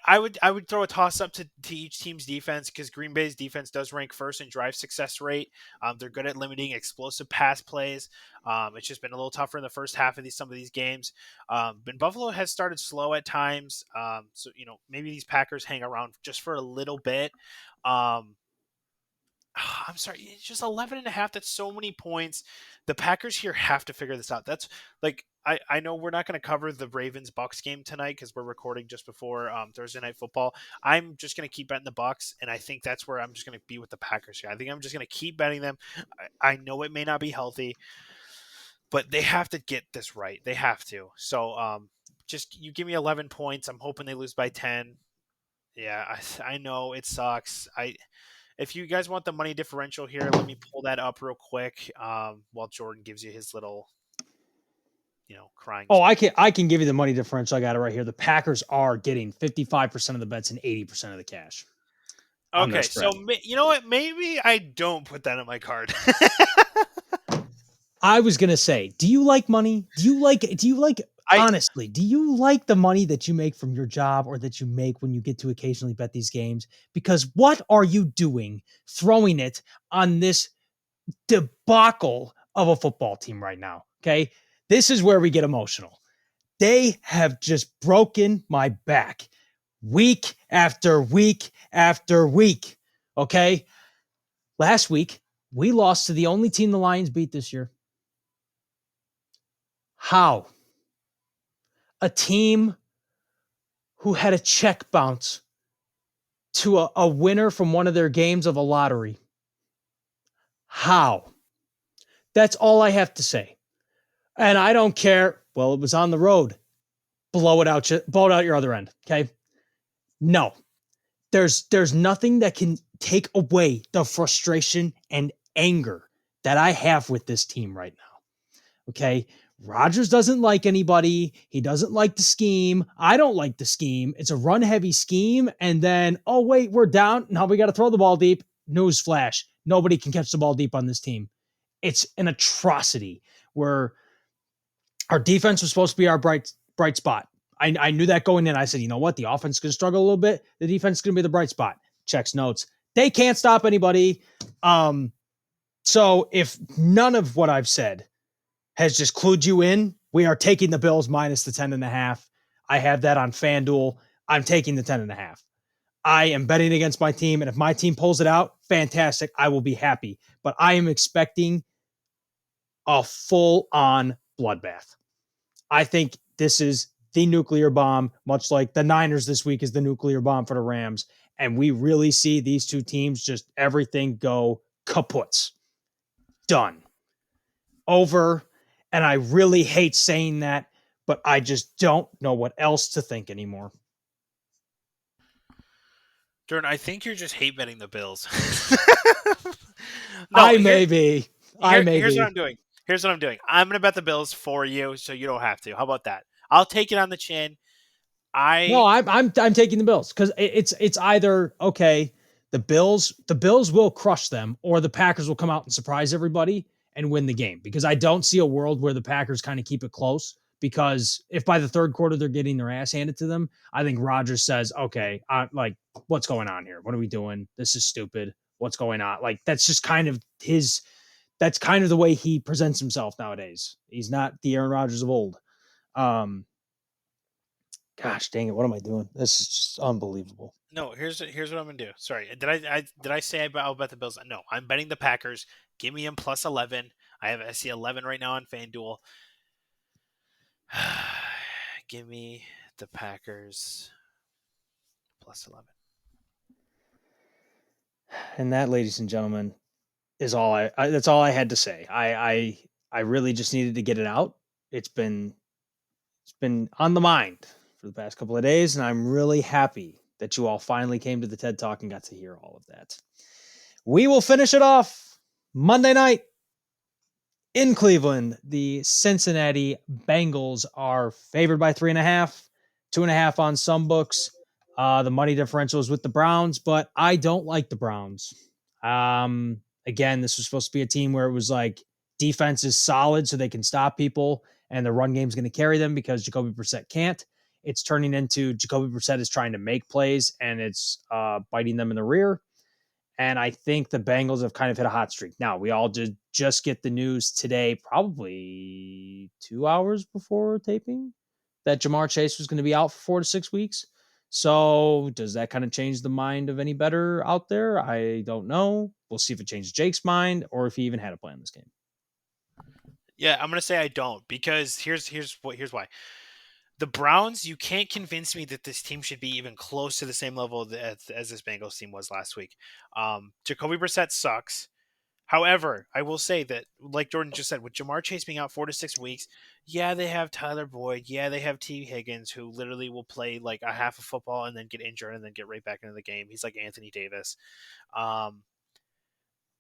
I would throw a toss up to each team's defense because Green Bay's defense does rank first in drive success rate. They're good at limiting explosive pass plays. It's just been a little tougher in the first half of some of these games. But Buffalo has started slow at times. So maybe these Packers hang around just for a little bit. Um, I'm sorry, it's just 11 and a half. That's so many points. The Packers here have to figure this out. That's like, I know we're not going to cover the Ravens Bucks game tonight because we're recording just before Thursday night football. I'm just going to keep betting the Bucks, and I think that's where I'm just going to be with the Packers here. I think I'm just going to keep betting them. I know it may not be healthy, but they have to get this right. They have to. So just you give me 11 points. I'm hoping they lose by 10. Yeah, I know it sucks. If you guys want the money differential here, let me pull that up real quick while Jordan gives you his little, crying Oh, I speech. can give you the money differential. I got it right here. The Packers are getting 55% of the bets and 80% of the cash on their Okay, so spread. you know what? Maybe I don't put that on my card. I was gonna say, do you like money? Do you like I honestly, do you like the money that you make from your job or that you make when you get to occasionally bet these games? Because what are you doing throwing it on this debacle of a football team right now? Okay. This is where we get emotional. They have just broken my back week after week after week. Okay. Last week, we lost to the only team the Lions beat this year. How? A team who had a check bounce to a winner from one of their games of a lottery. How? That's all I have to say. And I don't care. Well, it was on the road. Blow it out your other end. Okay. No, there's nothing that can take away the frustration and anger that I have with this team right now. Okay. Rodgers doesn't like anybody. He doesn't like the scheme. I don't like the scheme. It's a run heavy scheme. And then, oh, wait, we're down. Now we got to throw the ball deep. Newsflash. Nobody can catch the ball deep on this team. It's an atrocity where our defense was supposed to be our bright spot. I knew that going in. I said, you know what? The offense is going to struggle a little bit. The defense is going to be the bright spot. Checks notes. They can't stop anybody. So if none of what I've said has just clued you in, we are taking the Bills minus the 10.5. I have that on FanDuel. I'm taking the 10.5. I am betting against my team. And if my team pulls it out, fantastic. I will be happy. But I am expecting a full on bloodbath. I think this is the nuclear bomb, much like the Niners this week is the nuclear bomb for the Rams. And we really see these two teams just everything go kaputs. Done. Over. And I really hate saying that, but I just don't know what else to think anymore. Jordan, I think you're just hate betting the Bills. No, I may be. I may here's what be. I'm doing. Here's what I'm doing. I'm gonna bet the Bills for you, so you don't have to. How about that? I'll take it on the chin. No, I I'm taking the Bills because it's either okay, the Bills will crush them, or the Packers will come out and surprise everybody and win the game. Because I don't see a world where the Packers kind of keep it close. Because if by the third quarter they're getting their ass handed to them, I think Rodgers says, "Okay, like what's going on here? What are we doing? This is stupid. What's going on?" Like that's just kind of his. That's kind of the way he presents himself nowadays. He's not the Aaron Rodgers of old. Um, Gosh dang it, what am I doing? This is just unbelievable. No. Here's what I'm gonna do. Sorry, did I say I'll bet the Bills? No, I'm betting the Packers. Give me them plus 11. I see 11 right now on FanDuel. Give me the Packers plus 11. And that, ladies and gentlemen, is all that's all I had to say. I really just needed to get it out. It's been on the mind for the past couple of days, and I'm really happy that you all finally came to the TED Talk and got to hear all of that. We will finish it off Monday night in Cleveland. The Cincinnati Bengals are favored by 3.5, 2.5 on some books. The money differential is with the Browns, but I don't like the Browns. Again, this was supposed to be a team where it was like defense is solid so they can stop people, and the run game is going to carry them because Jacoby Brissett can't. It's turning into Jacoby Brissett is trying to make plays, and it's biting them in the rear. And I think the Bengals have kind of hit a hot streak. Now, we all did just get the news today, probably 2 hours before taping, that Jamar Chase was going to be out for 4 to 6 weeks. So, does that kind of change the mind of any better out there? I don't know. We'll see if it changes Jake's mind or if he even had a plan this game. Yeah, I'm gonna say I don't because here's why. The Browns, you can't convince me that this team should be even close to the same level as this Bengals team was last week. Jacoby Brissett sucks. However, I will say that, like Jordan just said, with Jamar Chase being out 4 to 6 weeks, yeah, they have Tyler Boyd. Yeah, they have T. Higgins, who literally will play like a half of football and then get injured and then get right back into the game. He's like Anthony Davis. Um,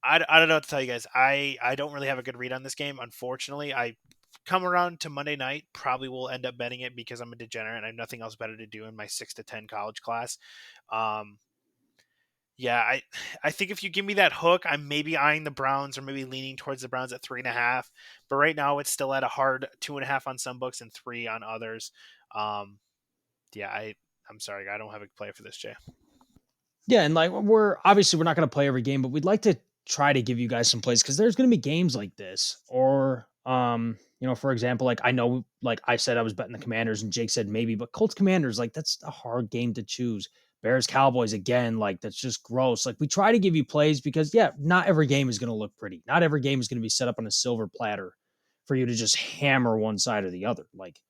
I don't know what to tell you guys. I don't really have a good read on this game. Unfortunately, I come around to Monday night, probably will end up betting it because I'm a degenerate and I have nothing else better to do in my 6 to 10 college class. Um, yeah, I think if you give me that hook, I'm maybe eyeing the Browns or maybe leaning towards the Browns at 3.5. But right now, it's still at a hard 2.5 on some books and 3 on others. Um, yeah, I'm sorry, I don't have a play for this, Jay. Yeah, and like we're not going to play every game, but we'd like to try to give you guys some plays because there's going to be games like this, or for example, like I know, like I said, I was betting the Commanders, and Jake said maybe, but Colts Commanders, like that's a hard game to choose. Bears Cowboys again, like that's just gross. Like we try to give you plays because yeah, not every game is going to look pretty. Not every game is going to be set up on a silver platter for you to just hammer one side or the other. Like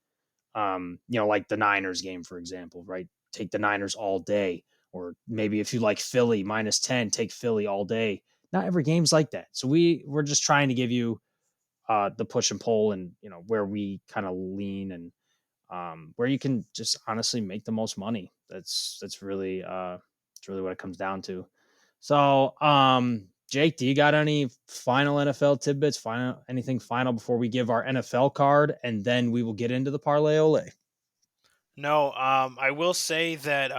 the Niners game, for example, right? Take the Niners all day. Or maybe if you like Philly -10, take Philly all day. Not every game's like that. So we're just trying to give you the push and pull and where we kind of lean and where you can just honestly make the most money. That's really it's really what it comes down to. So Jake, do you got any final NFL tidbits, final anything final before we give our NFL card and then we will get into the parlay ole? No, I will say that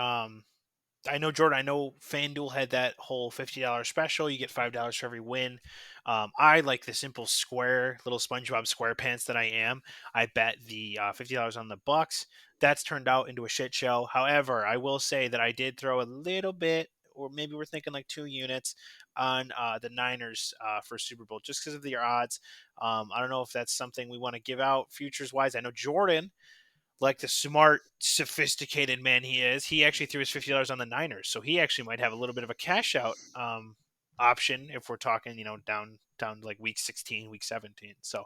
I know Jordan. I know FanDuel had that whole $50 special. You get $5 for every win. I like the simple square little SpongeBob SquarePants that I am. I bet the $50 on the Bucks. That's turned out into a shit show. However, I will say that I did throw a little bit, or maybe we're thinking like 2 units on the Niners for Super Bowl, just because of their odds. I don't know if that's something we want to give out futures wise. I know Jordan, like the smart, sophisticated man he is, he actually threw his $50 on the Niners, so he actually might have a little bit of a cash out option if we're talking, down like week 16, week 17. So,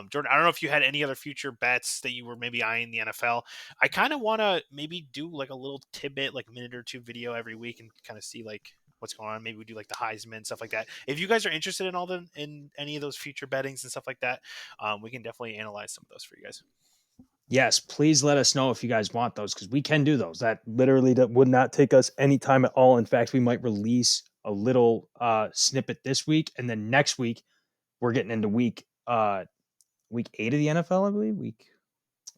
Jordan, I don't know if you had any other future bets that you were maybe eyeing the NFL. I kind of want to maybe do like a little tidbit, like a minute or two video every week, and kind of see like what's going on. Maybe we do like the Heisman stuff like that. If you guys are interested in any of those future bettings and stuff like that, we can definitely analyze some of those for you guys. Yes, please let us know if you guys want those because we can do those. That literally that would not take us any time at all. In fact, we might release a little snippet this week, and then next week we're getting into week 8 of the NFL, I believe week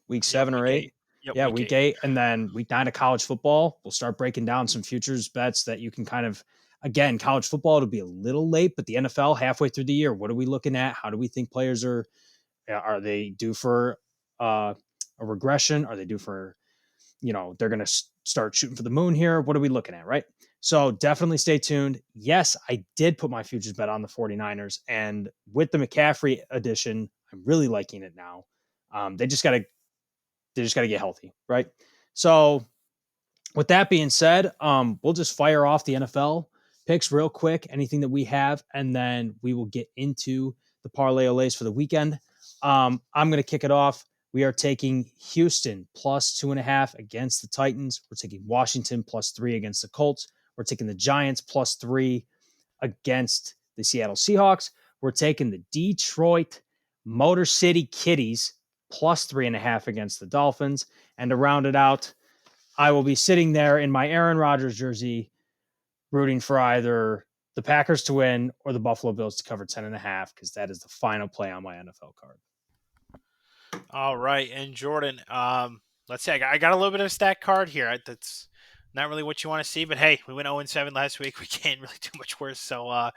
Yep, 7 or week 8. eight. Yep, Yeah, week week eight. 8, and then week 9 of college football. We'll start breaking down some futures bets that you can kind of again college football. It'll be a little late, but the NFL halfway through the year. What are we looking at? How do we think players are they due for a regression? Are they due for, they're going to start shooting for the moon here? What are we looking at, right? So definitely stay tuned. Yes, I did put my futures bet on the 49ers. And with the McCaffrey addition, I'm really liking it now. They just got to get healthy, right? So with that being said, we'll just fire off the NFL picks real quick, anything that we have, and then we will get into the parlay olays for the weekend. I'm going to kick it off. We are taking Houston +2.5 against the Titans. We're taking Washington +3 against the Colts. We're taking the Giants +3 against the Seattle Seahawks. We're taking the Detroit Motor City Kitties +3.5 against the Dolphins. And to round it out, I will be sitting there in my Aaron Rodgers jersey, rooting for either the Packers to win or the Buffalo Bills to cover 10.5 because that is the final play on my NFL card. All right, and Jordan, let's see. I got a little bit of a stack card here. That's not really what you want to see, but hey, we went 0-7 last week. We can't really do much worse. So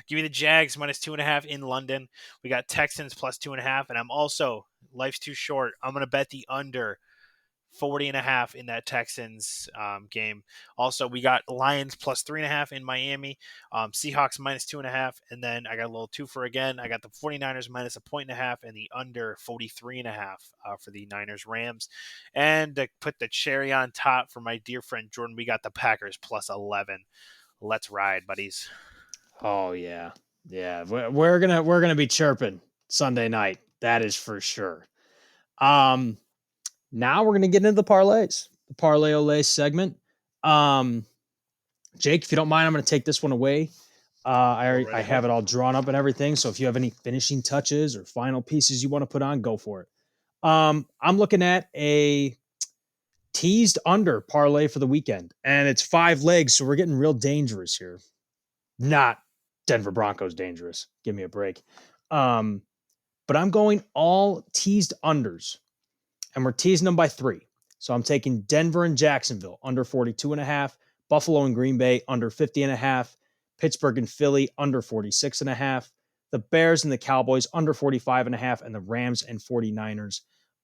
give me the Jags -2.5 in London. We got Texans +2.5, and I'm also, life's too short, I'm going to bet the under 40.5 in that Texans game. Also, we got Lions +3.5 in Miami, Seahawks -2.5, and then I got a little two for again. I got the 49ers -1.5 and the under 43.5 for the Niners Rams. And to put the cherry on top for my dear friend Jordan, we got the Packers +11. Let's ride, buddies. Oh yeah, yeah. We're gonna be chirping Sunday night. That is for sure. Um, Now we're gonna get into the parlays, the parlay olay segment. Um, Jake, if you don't mind, I'm gonna take this one away. Go I right have ahead. it all drawn up and everything. So if you have any finishing touches or final pieces you want to put on, go for it. I'm looking at a teased under parlay for the weekend, and it's 5 legs, so we're getting real dangerous here. Not Denver Broncos dangerous. Give me a break. Um, but I'm going all teased unders, and we're teasing them by 3. So I'm taking Denver and Jacksonville under 42.5, Buffalo and Green Bay under 50.5, Pittsburgh and Philly under 46.5, the Bears and the Cowboys under 45.5, and the Rams and 49ers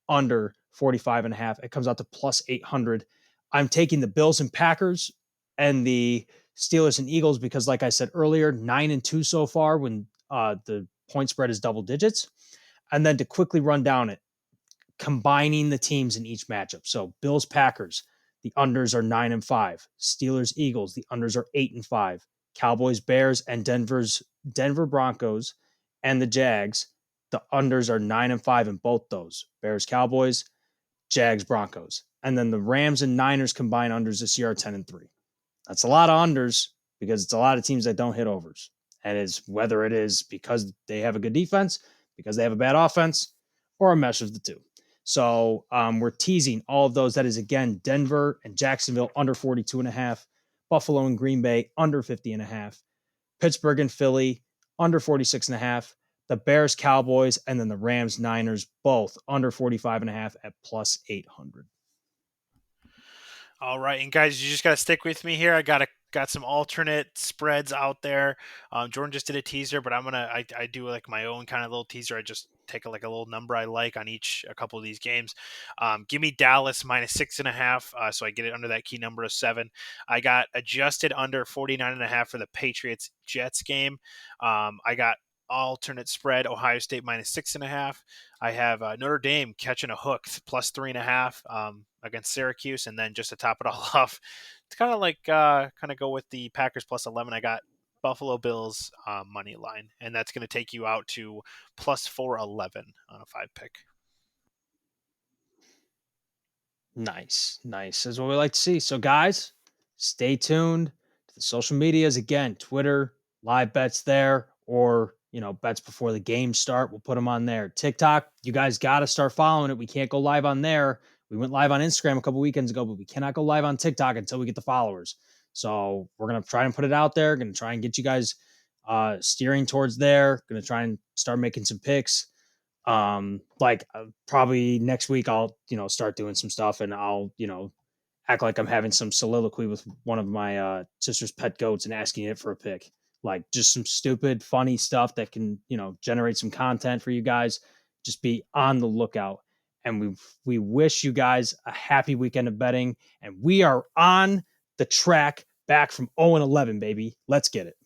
under 45.5. It comes out to plus 800. I'm taking the Bills and Packers and the Steelers and Eagles because, like I said earlier, 9-2 so far when the point spread is double digits. And then to quickly run down it, combining the teams in each matchup. So Bills Packers, the unders are 9-5. Steelers Eagles, the unders are 8-5. Cowboys Bears and Denver Broncos and the Jags, the unders are 9-5 in both those. Bears Cowboys, Jags Broncos. And then the Rams and Niners combined unders this year are 10-3. That's a lot of unders because it's a lot of teams that don't hit overs. And it's whether it is because they have a good defense, because they have a bad offense, or a mesh of the two. So we're teasing all of those. That is, again, Denver and Jacksonville under 42.5, Buffalo and Green Bay under 50.5, Pittsburgh and Philly under 46.5, the Bears Cowboys, and then the Rams Niners both under 45.5 at plus 800. All right, and guys, you just got to stick with me here. I got some alternate spreads out there. Jordan just did a teaser, but I do like my own kind of little teaser. I just take like a little number I like on a couple of these games. Give me Dallas -6.5, so I get it under that key number of 7. I got adjusted under 49.5 for the Patriots Jets game. I got alternate spread Ohio State -6.5. I have Notre Dame catching a hook +3.5 against Syracuse, and then just to top it all off, it's kind of like kind of go with the Packers +11. I got Buffalo Bills money line, and that's going to take you out to +411 on a 5 pick. Nice, nice. That's what we like to see. So, guys, stay tuned to the social medias. Again, Twitter, live bets there, or bets before the games start. We'll put them on there. TikTok, you guys got to start following it. We can't go live on there. We went live on Instagram a couple weekends ago, but we cannot go live on TikTok until we get the followers. So we're gonna try and put it out there. Gonna try and get you guys steering towards there. Gonna try and start making some picks. Probably next week I'll start doing some stuff, and I'll act like I'm having some soliloquy with one of my sister's pet goats and asking it for a pick, like just some stupid funny stuff that can generate some content for you guys. Just be on the lookout, and we wish you guys a happy weekend of betting, and we are on the track back from 0-11, baby. Let's get it.